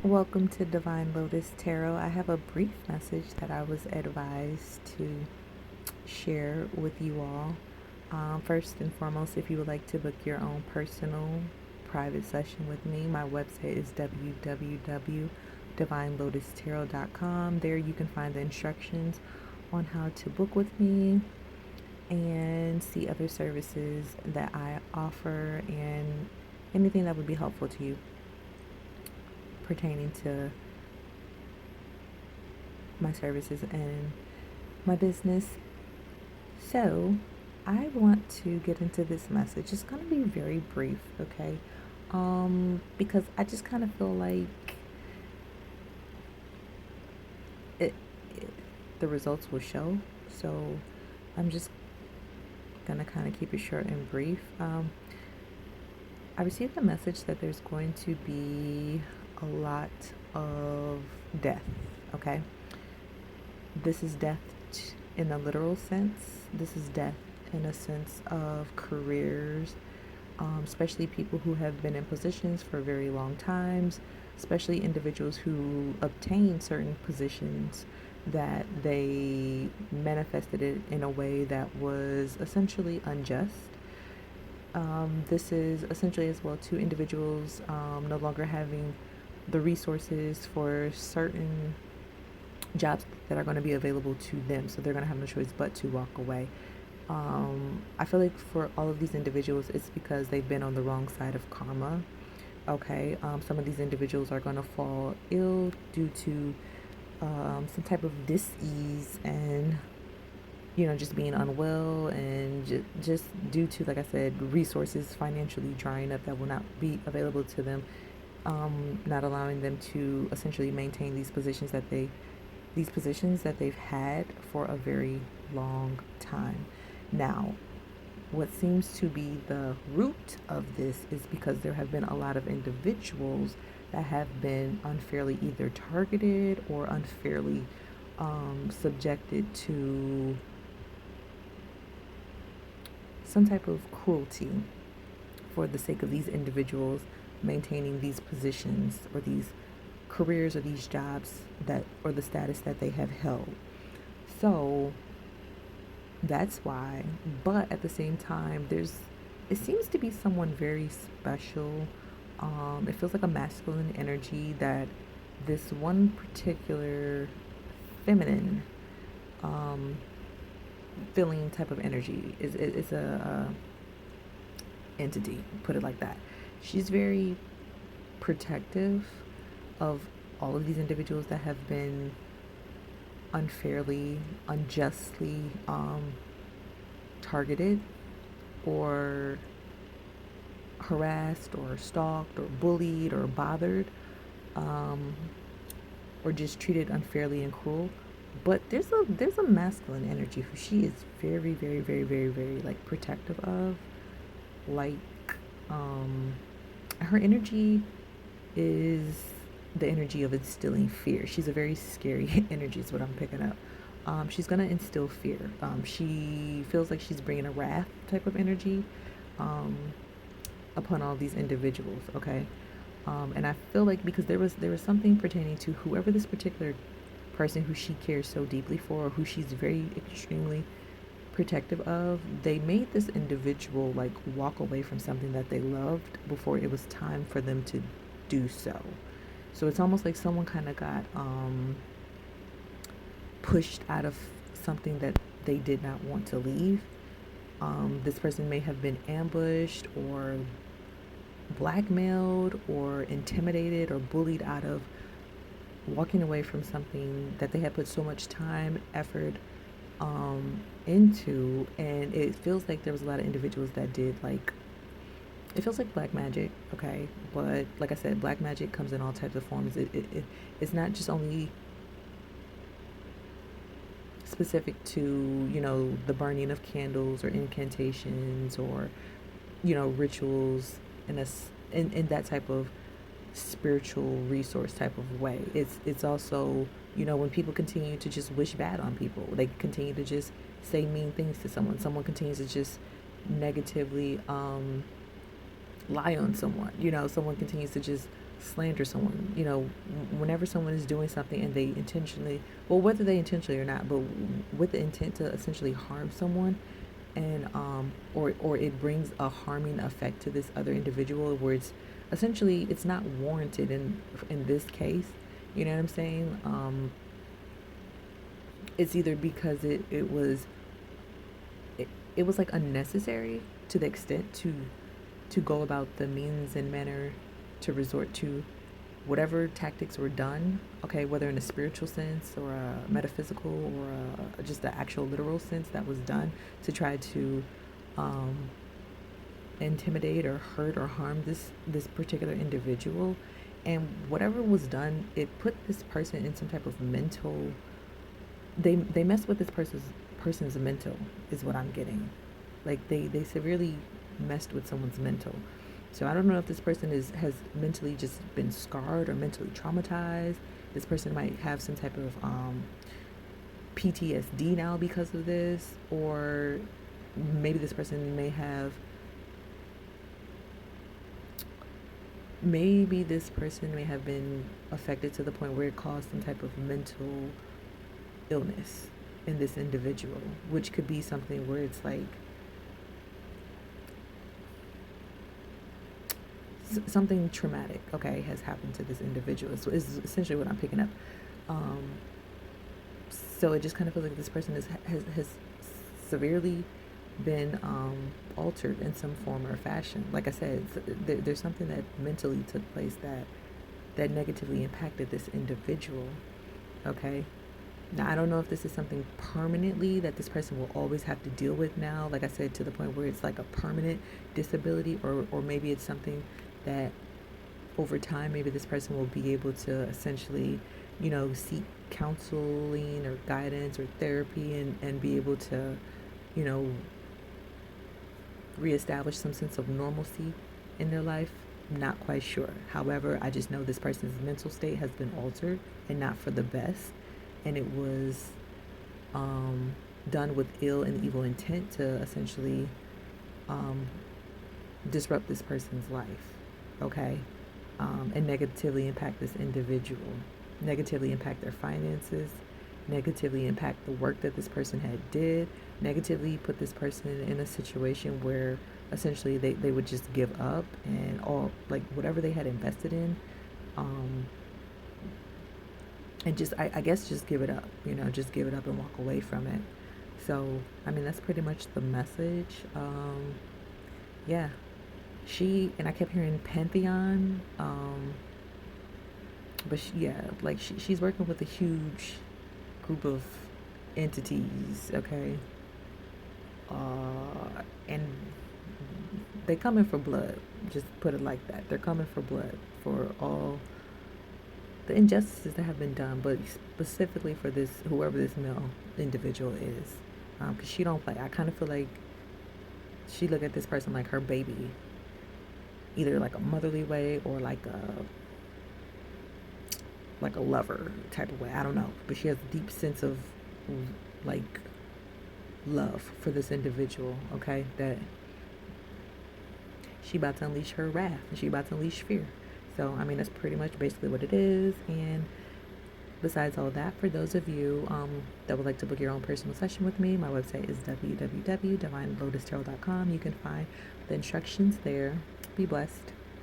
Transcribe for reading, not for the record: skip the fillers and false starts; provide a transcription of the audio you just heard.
Welcome to Divine Lotus Tarot. I have a brief message that I was advised to share with you all. First and foremost, if you would like to book your own personal private session with me, my website is www.divinelotustarot.com. There you can find the instructions on how to book with me and see other services that I offer and anything that would be helpful to you pertaining to my services and my business. So, I want to get into this message. It's going to be very brief, okay? Because I just kind of feel like it, it, the results will show. So, I'm just going to kind of keep it short and brief. I received a message that there's going to be a lot of death, okay? This is death in a literal sense. This is death in a sense of careers, especially people who have been in positions for very long times, especially individuals who obtain certain positions that they manifested it in a way that was essentially unjust. This is essentially as well to individuals no longer having the resources for certain jobs that are going to be available to them. So they're going to have no choice but to walk away. I feel like for all of these individuals, it's because they've been on the wrong side of karma. Okay. Some of these individuals are going to fall ill due to some type of dis-ease and just being unwell and just due to, like I said, resources financially drying up that will not be available to them, not allowing them to essentially maintain these positions that they've had for a very long time. Now, what seems to be the root of this is because there have been a lot of individuals that have been unfairly either targeted or unfairly subjected to some type of cruelty for the sake of these individuals maintaining these positions or these careers or these jobs that or the status that they have held. So that's why, but at the same time it seems to be someone very special. It feels like a masculine energy that this one particular feminine feeling type of energy is a entity, put it like that. She's very protective of all of these individuals that have been unfairly, unjustly targeted or harassed or stalked or bullied or bothered, or just treated unfairly and cruel. But there's a masculine energy who she is very, very, very, very, very like protective of. Like, her energy is the energy of instilling fear. She's a very scary energy is what I'm picking up. She's gonna instill fear. She feels like she's bringing a wrath type of energy upon all these individuals. Okay, and I feel like because there was something pertaining to whoever this particular person who she cares so deeply for, or who she's very extremely protective of, they made this individual like walk away from something that they loved before it was time for them to do so. So it's almost like someone kind of got pushed out of something that they did not want to leave. This person may have been ambushed or blackmailed or intimidated or bullied out of walking away from something that they had put so much time, effort into. And it feels like there was a lot of individuals that did like, it feels like black magic, okay? But like I said, black magic comes in all types of forms. It's not just only specific to, the burning of candles or incantations or, rituals in that type of spiritual resource type of way. It's also, when people continue to just wish bad on people, they continue to just say mean things to someone continues to just negatively lie on someone, someone continues to just slander someone. Whenever someone is doing something and they intentionally, well, whether they intentionally or not, but with the intent to essentially harm someone, and or it brings a harming effect to this other individual, where it's essentially it's not warranted in this case. You know what I'm saying? It's either because it was like unnecessary to the extent to go about the means and manner to resort to whatever tactics were done, okay, whether in a spiritual sense or a metaphysical or just the actual literal sense that was done to try to um, intimidate or hurt or harm this particular individual. And whatever was done, it put this person in some type of mental, they messed with this person's mental, is what I'm getting. Like they severely messed with someone's mental. So I don't know if this person has mentally just been scarred or mentally traumatized. This person might have some type of PTSD now because of this, or maybe this person may have been affected to the point where it caused some type of mental illness in this individual, which could be something where it's like something traumatic, okay, has happened to this individual. So is essentially what I'm picking up. Um, so it just kind of feels like this person has severely been altered in some form or fashion. Like I said, there's something that mentally took place that negatively impacted this individual. Okay. Now I don't know if this is something permanently that this person will always have to deal with now. Like I said, to the point where it's like a permanent disability, or maybe it's something that over time maybe this person will be able to essentially, seek counseling or guidance or therapy, and be able to, you know, reestablish some sense of normalcy in their life. I'm not quite sure. However, I just know this person's mental state has been altered and not for the best. And it was done with ill and evil intent to essentially disrupt this person's life, okay? And negatively impact this individual, negatively impact their finances, negatively impact the work that this person had did, negatively put this person in a situation where essentially they would just give up, and all, like, whatever they had invested in, and just I guess just give it up, just give it up and walk away from it. So I mean, that's pretty much the message. Yeah, and I kept hearing Pantheon, but yeah, like she's working with a huge group of entities, okay, and they coming for blood. Just put it like that. They're coming for blood for all the injustices that have been done, but specifically for this, whoever this male individual is, because she don't play. I kind of feel like she look at this person like her baby, either like a motherly way or like a lover type of way. I don't know, but she has a deep sense of like love for this individual. Okay, that she about to unleash her wrath and she about to unleash fear. So I mean, that's pretty much basically what it is. And besides all that, for those of you that would like to book your own personal session with me, my website is www.divinelotustarot.com. You can find the instructions there. Be blessed.